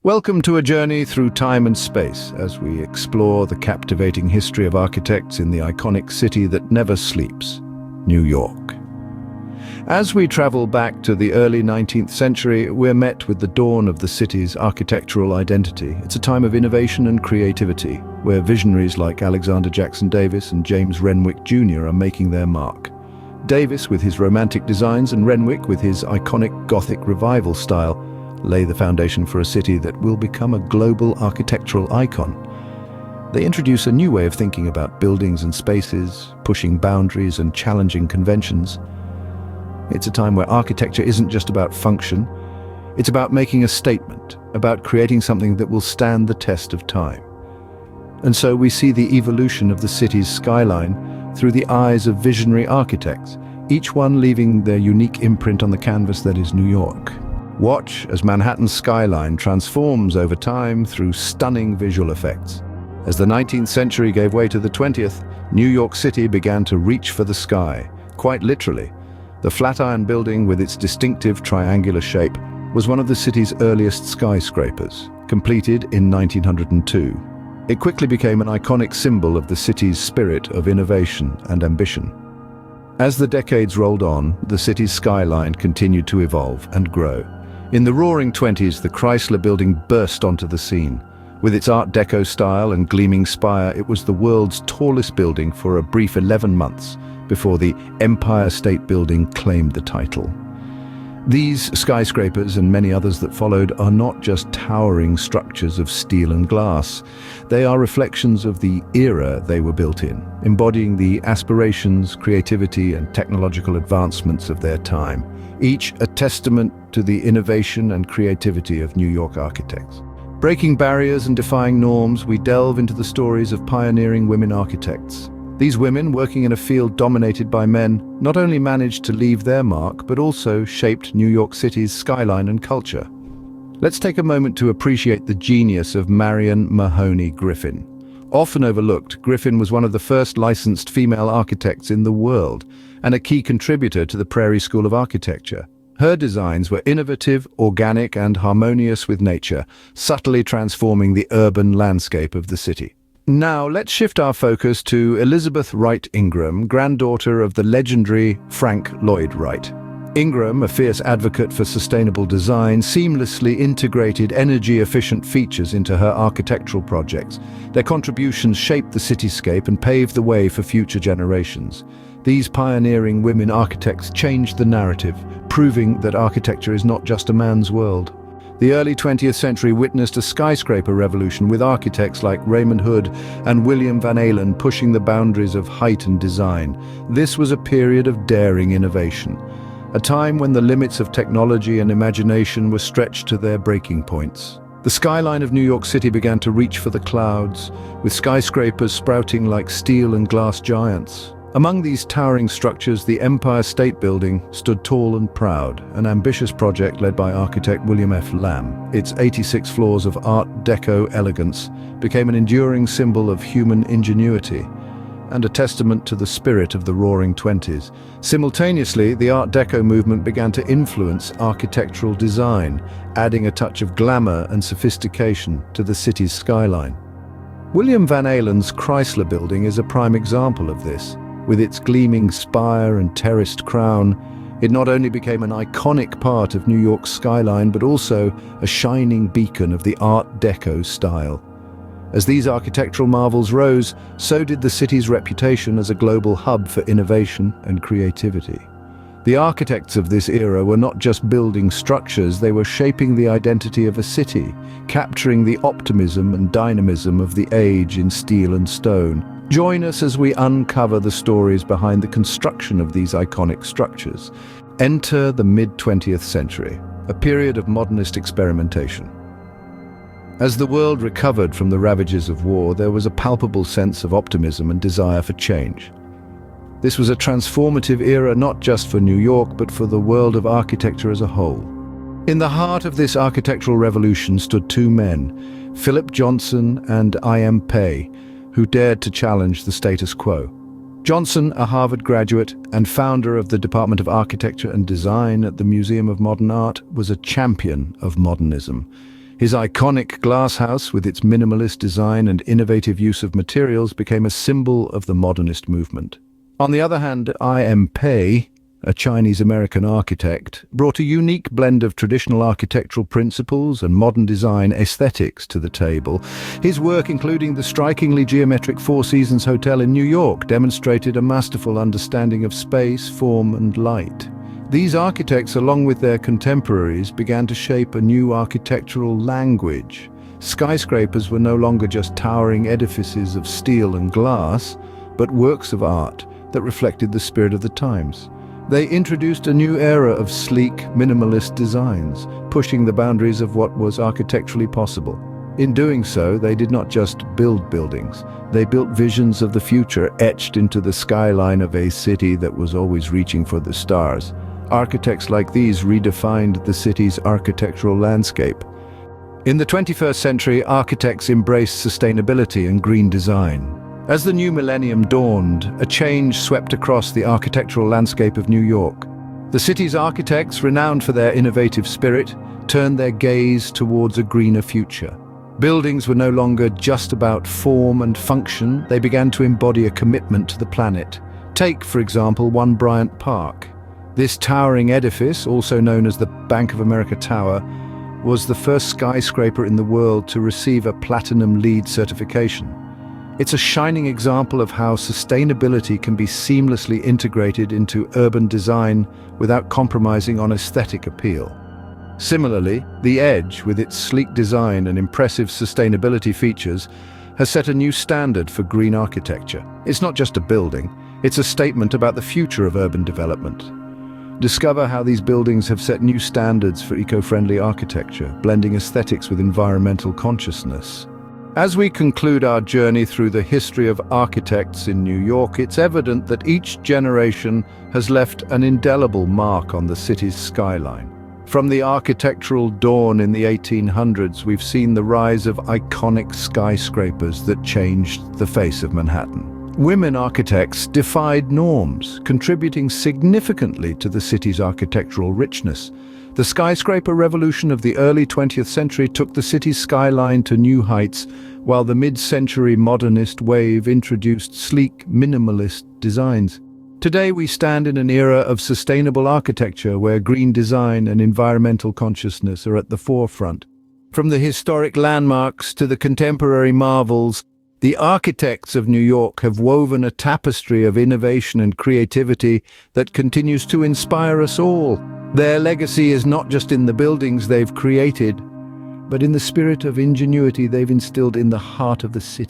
Welcome to a journey through time and space as we explore the captivating history of architects in the iconic city that never sleeps, New York. As we travel back to the early 19th century, we're met with the dawn of the city's architectural identity. It's a time of innovation and creativity, where visionaries like Alexander Jackson Davis and James Renwick Jr. are making their mark. Davis with his romantic designs and Renwick with his iconic Gothic revival style lay the foundation for a city that will become a global architectural icon. They introduce a new way of thinking about buildings and spaces, pushing boundaries and challenging conventions. It's a time where architecture isn't just about function, it's about making a statement, about creating something that will stand the test of time. And so we see the evolution of the city's skyline through the eyes of visionary architects, each one leaving their unique imprint on the canvas that is New York. Watch as Manhattan's skyline transforms over time through stunning visual effects. As the 19th century gave way to the 20th, New York City began to reach for the sky, quite literally. The Flatiron Building, with its distinctive triangular shape, was one of the city's earliest skyscrapers, completed in 1902. It quickly became an iconic symbol of the city's spirit of innovation and ambition. As the decades rolled on, the city's skyline continued to evolve and grow. In the Roaring '20s, the Chrysler Building burst onto the scene. With its Art Deco style and gleaming spire, it was the world's tallest building for a brief 11 months before the Empire State Building claimed the title. These skyscrapers and many others that followed are not just towering structures of steel and glass. They are reflections of the era they were built in, embodying the aspirations, creativity, and technological advancements of their time, each a testament to the innovation and creativity of New York architects. Breaking barriers and defying norms, we delve into the stories of pioneering women architects. These women, working in a field dominated by men, not only managed to leave their mark, but also shaped New York City's skyline and culture. Let's take a moment to appreciate the genius of Marion Mahoney Griffin. Often overlooked, Griffin was one of the first licensed female architects in the world and a key contributor to the Prairie School of Architecture. Her designs were innovative, organic, and harmonious with nature, subtly transforming the urban landscape of the city. Now, let's shift our focus to Elizabeth Wright Ingram, granddaughter of the legendary Frank Lloyd Wright. Ingram, a fierce advocate for sustainable design, seamlessly integrated energy-efficient features into her architectural projects. Their contributions shaped the cityscape and paved the way for future generations. These pioneering women architects changed the narrative, proving that architecture is not just a man's world. The early 20th century witnessed a skyscraper revolution with architects like Raymond Hood and William Van Allen pushing the boundaries of height and design. This was a period of daring innovation, a time when the limits of technology and imagination were stretched to their breaking points. The skyline of New York City began to reach for the clouds, with skyscrapers sprouting like steel and glass giants. Among these towering structures, the Empire State Building stood tall and proud, an ambitious project led by architect William F. Lamb. Its 86 floors of Art Deco elegance became an enduring symbol of human ingenuity and a testament to the spirit of the Roaring '20s. Simultaneously, the Art Deco movement began to influence architectural design, adding a touch of glamour and sophistication to the city's skyline. William Van Allen's Chrysler Building is a prime example of this. With its gleaming spire and terraced crown, it not only became an iconic part of New York's skyline, but also a shining beacon of the Art Deco style. As these architectural marvels rose, so did the city's reputation as a global hub for innovation and creativity. The architects of this era were not just building structures, they were shaping the identity of a city, capturing the optimism and dynamism of the age in steel and stone. Join us as we uncover the stories behind the construction of these iconic structures. Enter the mid-20th century, a period of modernist experimentation. As the world recovered from the ravages of war, there was a palpable sense of optimism and desire for change. This was a transformative era not just for New York, but for the world of architecture as a whole. In the heart of this architectural revolution stood two men, Philip Johnson and I.M. Pei, who dared to challenge the status quo. Johnson, a Harvard graduate and founder of the Department of Architecture and Design at the Museum of Modern Art, was a champion of modernism. His iconic glass house, with its minimalist design and innovative use of materials, became a symbol of the modernist movement. On the other hand, I.M. Pei, a Chinese-American architect, brought a unique blend of traditional architectural principles and modern design aesthetics to the table. His work, including the strikingly geometric Four Seasons Hotel in New York, demonstrated a masterful understanding of space, form, and light. These architects, along with their contemporaries, began to shape a new architectural language. Skyscrapers were no longer just towering edifices of steel and glass, but works of art that reflected the spirit of the times. They introduced a new era of sleek, minimalist designs, pushing the boundaries of what was architecturally possible. In doing so, they did not just build buildings. They built visions of the future etched into the skyline of a city that was always reaching for the stars. Architects like these redefined the city's architectural landscape. In the 21st century, architects embraced sustainability and green design. As the new millennium dawned, a change swept across the architectural landscape of New York. The city's architects, renowned for their innovative spirit, turned their gaze towards a greener future. Buildings were no longer just about form and function. They began to embody a commitment to the planet. Take, for example, One Bryant Park. This towering edifice, also known as the Bank of America Tower, was the first skyscraper in the world to receive a Platinum LEED certification. It's a shining example of how sustainability can be seamlessly integrated into urban design without compromising on aesthetic appeal. Similarly, The Edge, with its sleek design and impressive sustainability features, has set a new standard for green architecture. It's not just a building, it's a statement about the future of urban development. Discover how these buildings have set new standards for eco-friendly architecture, blending aesthetics with environmental consciousness. As we conclude our journey through the history of architects in New York, it's evident that each generation has left an indelible mark on the city's skyline. From the architectural dawn in the 1800s, we've seen the rise of iconic skyscrapers that changed the face of Manhattan. Women architects defied norms, contributing significantly to the city's architectural richness. The skyscraper revolution of the early 20th century took the city's skyline to new heights, while the mid-century modernist wave introduced sleek, minimalist designs. Today we stand in an era of sustainable architecture where green design and environmental consciousness are at the forefront. From the historic landmarks to the contemporary marvels, the architects of New York have woven a tapestry of innovation and creativity that continues to inspire us all. Their legacy is not just in the buildings they've created, but in the spirit of ingenuity they've instilled in the heart of the city.